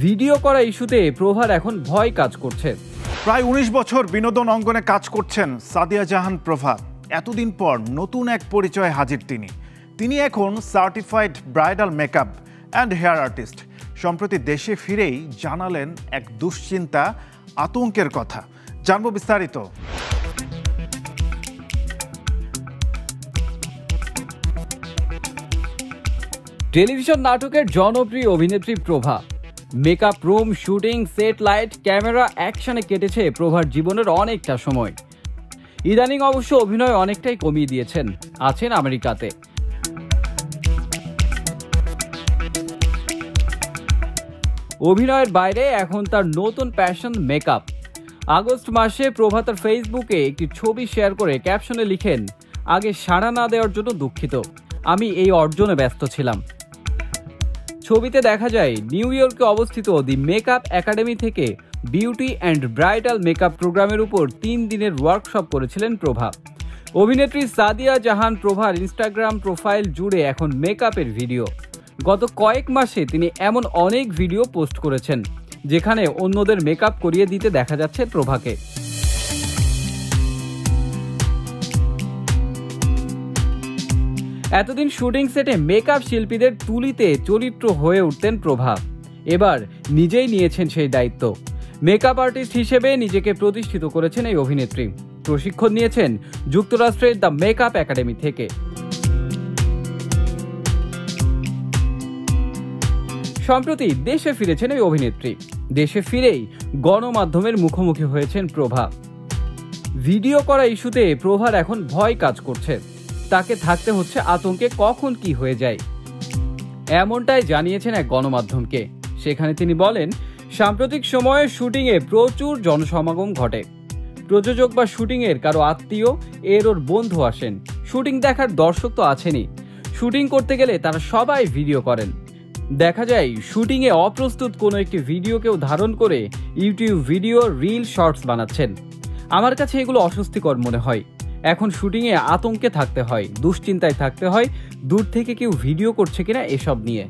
Video করা ইস্যুতে প্রভার এখন ভয় কাজ করছে। প্রায় ১৯ বছর বিনোদন অঙ্গনে কাজ করছেন সাদিয়া জাহান প্রভা। এতদিন পর নতুন এক পরিচয়ে হাজির তিনি এখন certified bridal makeup and hair artist. সম্প্রতি দেশে ফিরেই জানালেন এক দুশ্চিন্তা, আতঙ্কের কথা। জানবো বিস্তারিত। টেলিভিশন নাটকের জনপ্রিয় অভিনেত্রী Prabha. Makeup room, shooting, set, light, camera, অ্যাকশনে কেটেছে প্রভার জীবনের অনেকটা সময়। ইদানিং অবশ্য অভিনয় অনেকটাই কমিয়ে দিয়েছেন, আছেন আমেরিকাতে। অভিনয়ের বাইরে এখন তার নতুন প্যাশন মেকআপ। আগস্ট মাসে প্রভা তার ফেসবুকে একটি ছবি শেয়ার করে ক্যাপশনে লিখেন, আগে সাড়া না দেওয়ার জন্য দুঃখিত, আমি এই অর্জনে ব্যস্ত ছিলাম। ছবিতে দেখা যায় নিউ ইয়র্কে অবস্থিত দি মেকআপ একাডেমি থেকে বিউটি অ্যান্ড ব্রাইডাল মেকআপ প্রোগ্রামের উপর ৩ দিনের ওয়ার্কশপ করেছিলেন প্রভা। অভিনেত্রী সাদিয়া জাহান প্রভার ইনস্টাগ্রাম প্রোফাইল জুড়ে এখন মেকআপের ভিডিও। গত কয়েক মাসে তিনি এমন অনেক ভিডিও পোস্ট করেছেন যেখানে অন্যদের মেকআপ করিয়ে দিতে দেখা যাচ্ছে প্রভাকে। এতদিন শুটিং সেটে মেকআপ শিল্পীদের তুলিতে চরিত্র হয়ে উঠতেন প্রভা। এবার নিজেই নিয়েছেন সেই দায়িত্ব। মেকআপ আর্টিস্ট হিসেবে নিজেকে প্রতিষ্ঠিত করেছেন এই অভিনেত্রী। প্রশিক্ষণ নিয়েছেন যুক্তরাষ্ট্রের দ্য মেকআপ একাডেমি থেকে। সম্প্রতি দেশে ফিরেছেন এই অভিনেত্রী। দেশে ফিরেই গণমাধ্যমের মুখোমুখি হয়েছেন প্রভা। ভিডিও করা ইস্যুতে প্রভার এখন ভয় কাজ করছে। তাকে থাকতে হচ্ছে আতঙ্কে কখন কি হয়ে যায়। এমনটাই জানিয়েছেন এক গণমাধ্যমকে। সেখানে তিনি বলেন, সাম্প্রতিক সময়ে শুটিংয়ে প্রচুর জনসমাগম ঘটে। প্রযোজক বা শুটিংয়ের কারো আত্মীয়, ওর বন্ধু আসেন। শুটিং দেখার দর্শক তো আছেনই। শুটিং করতে গেলে তারা সবাই ভিডিও করেন। দেখা যায় শুটিংয়ে অপ্রস্তুত কোনো একটি ভিডিও কেউ ধারণ করে ইউটিউব ভিডিও, রিল, শর্টস বানাচ্ছেন। আমার কাছে এগুলো অস্বস্তিকর মনে হয়। এখন শুটিংয়ে আতঙ্কে থাকতে হয়, দুশ্চিন্তায় থাকতে হয়, দূর থেকে কেউ ভিডিও করছে কিনা এসব নিয়ে।